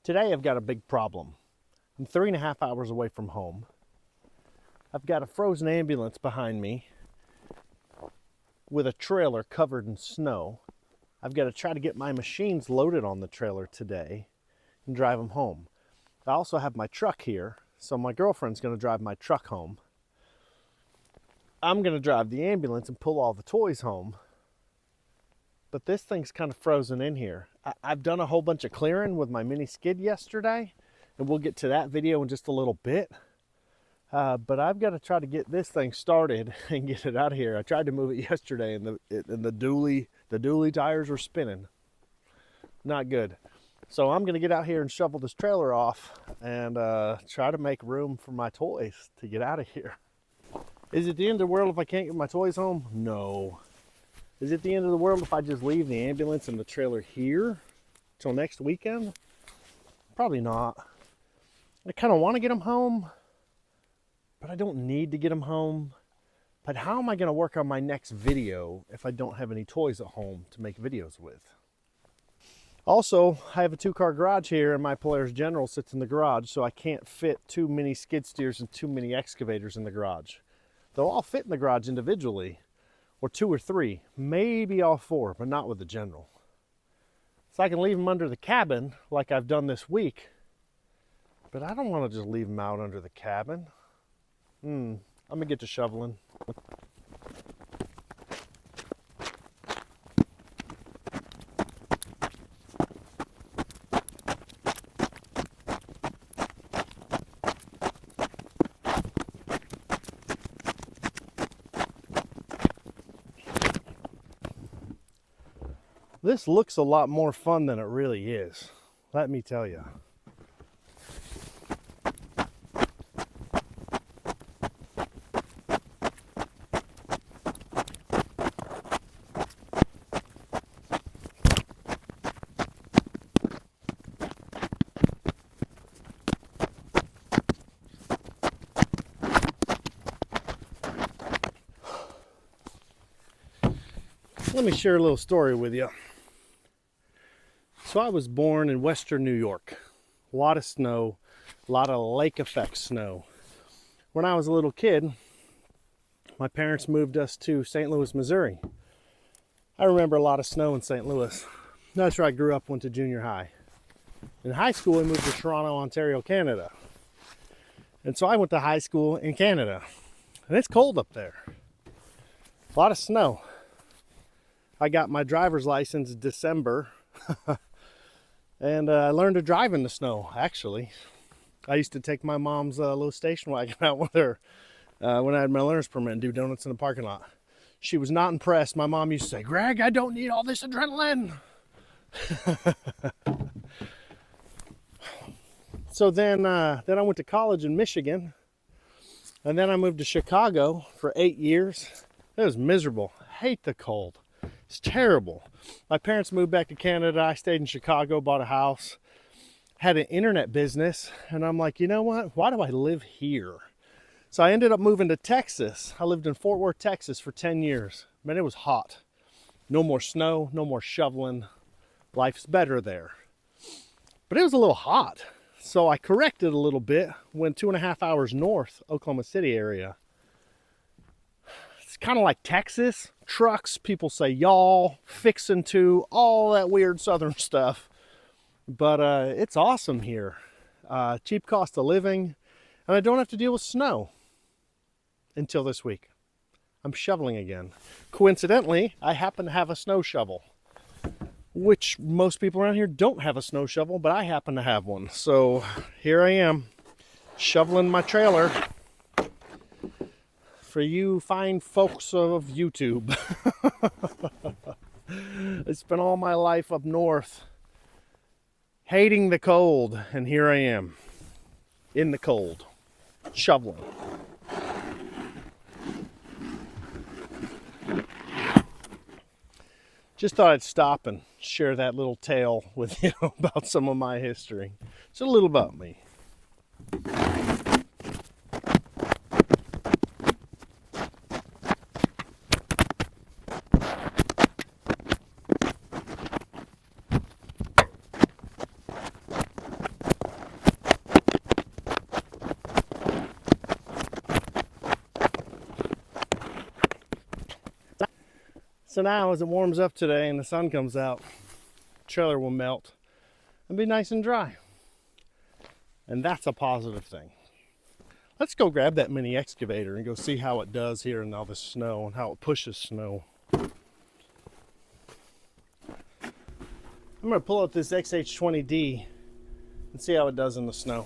Today I've got a big problem. I'm 3.5 hours away from home. I've got a frozen ambulance behind me with a trailer covered in snow. I've got to try to get my machines loaded on the trailer today and drive them home. I also have my truck here, so my girlfriend's going to drive my truck home. I'm going to drive the ambulance and pull all the toys home. But this thing's kind of frozen in here. I've done a whole bunch of clearing with my mini skid yesterday, and we'll get to that video in just a little bit. But I've got to try to get this thing started and get it out of here. I tried to move it yesterday, and the dually tires were spinning. Not good. So I'm going to get out here and shovel this trailer off and try to make room for my toys to get out of here. Is it the end of the world if I can't get my toys home? No. Is it the end of the world if I just leave the ambulance and the trailer here till next weekend? Probably not. I kind of want to get them home, but I don't need to get them home. But how am I going to work on my next video if I don't have any toys at home to make videos with? Also, I have a 2-car garage here, and my Polaris General sits in the garage, so I can't fit 2 mini skid steers and 2 mini excavators in the garage. They'll all fit in the garage individually, or 2 or 3, maybe all 4, but not with the General. So I can leave them under the cabin like I've done this week, but I don't want to just leave them out under the cabin. I'm gonna get to shoveling. This looks a lot more fun than it really is, let me tell you. Let me share a little story with you. So I was born in western New York. A lot of snow, a lot of lake effect snow. When I was a little kid, my parents moved us to St. Louis, Missouri. I remember a lot of snow in St. Louis. That's where I grew up, went to junior high. In high school, I moved to Toronto, Ontario, Canada. And so I went to high school in Canada. And it's cold up there. A lot of snow. I got my driver's license in December. And I learned to drive in the snow, actually. I used to take my mom's little station wagon out with her when I had my learner's permit and do donuts in the parking lot. She was not impressed. My mom used to say, "Greg, I don't need all this adrenaline." So then I went to college in Michigan. And then I moved to Chicago for 8 years. It was miserable. I hate the cold. It's terrible. My parents moved back to Canada. I stayed in Chicago, bought a house, had an internet business, and I'm like, you know what? Why do I live here? So I ended up moving to Texas. I lived in Fort Worth, Texas for 10 years. Man, it was hot. No more snow, no more shoveling. Life's better there. But it was a little hot. So I corrected a little bit, went 2.5 hours north, Oklahoma City area. It's kind of like Texas. Trucks, people say y'all, fixin' to, all that weird southern stuff. But it's awesome here. Cheap cost of living, and I don't have to deal with snow until this week. I'm shoveling again. Coincidentally, I happen to have a snow shovel, which most people around here don't have a snow shovel, but I happen to have one. So here I am, shoveling my trailer. For you fine folks of YouTube. I spent all my life up north hating the cold, and here I am in the cold shoveling. Just thought I'd stop and share that little tale with you about some of my history. It's a little about me. So now as it warms up today and the sun comes out, the trailer will melt and be nice and dry. And that's a positive thing. Let's go grab that mini excavator and go see how it does here in all the snow and how it pushes snow. I'm going to pull out this XH20d and see how it does in the snow.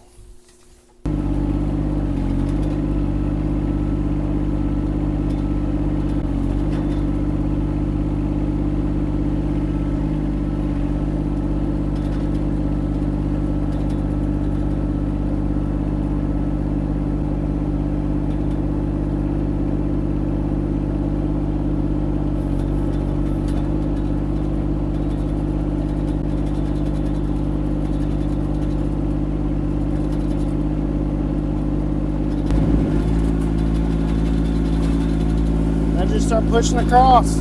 Just start pushing across.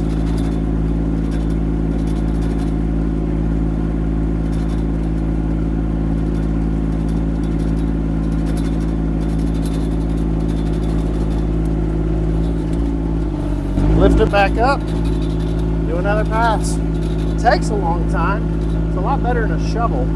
Lift it back up. Do another pass. It takes a long time. It's a lot better than a shovel.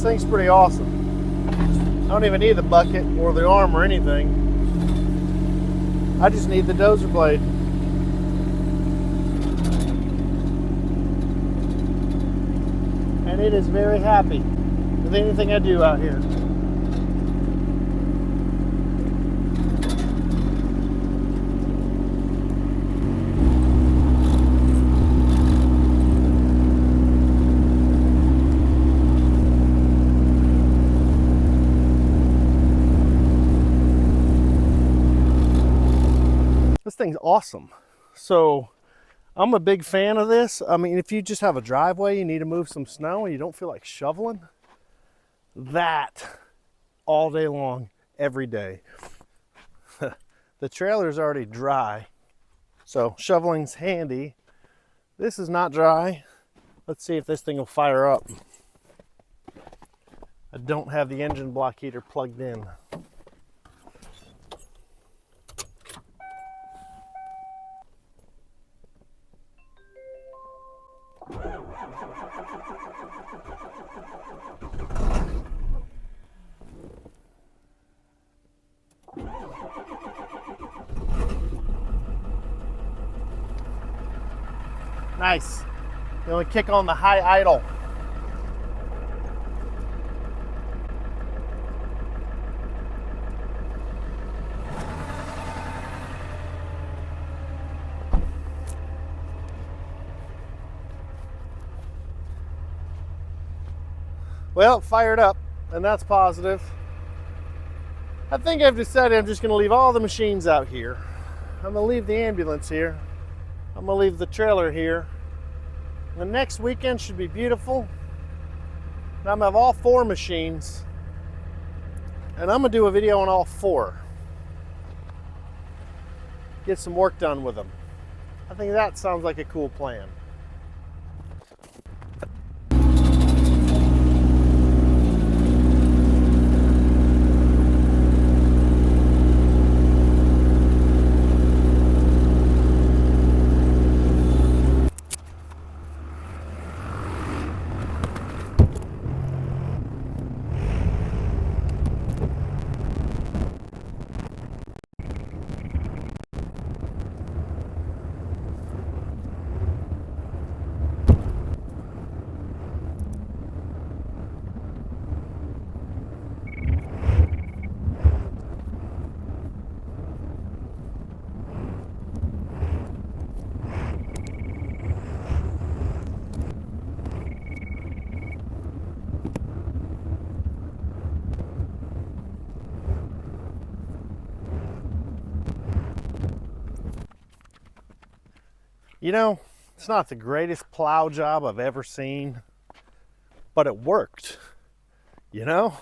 This thing's pretty awesome. I don't even need the bucket or the arm or anything. I just need the dozer blade. And it is very happy with anything I do out here. This thing's awesome. So I'm a big fan of this. I mean, if you just have a driveway, you need to move some snow and you don't feel like shoveling, that all day long, every day. The trailer's already dry, so shoveling's handy. This is not dry. Let's see if this thing will fire up. I don't have the engine block heater plugged in. Nice. You only kick on the high idle. Well, it fired up, and that's positive. I think I've decided I'm just going to leave all the machines out here. I'm going to leave the ambulance here. I'm going to leave the trailer here. The next weekend should be beautiful. I'm going to have all 4 machines, and I'm going to do a video on all 4. Get some work done with them. I think that sounds like a cool plan. You know, it's not the greatest plow job I've ever seen, but it worked, you know?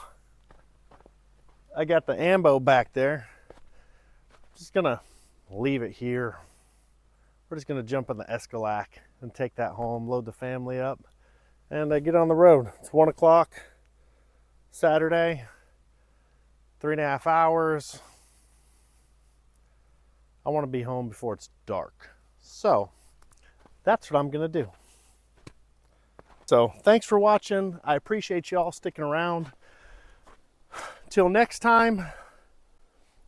I got the ambo back there. Just gonna leave it here. We're just gonna jump in the Escalac and take that home, load the family up, and get on the road. It's 1 o'clock Saturday, 3.5 hours. I wanna be home before it's dark. So, that's what I'm gonna do. So thanks for watching. I appreciate you all sticking around. Till next time,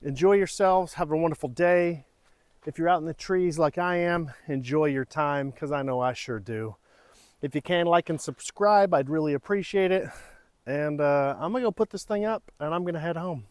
enjoy yourselves. Have a wonderful day. If you're out in the trees like I am, enjoy your time, because I know I sure do. If you can, like and subscribe, I'd really appreciate it. And I'm gonna go put this thing up and I'm gonna head home.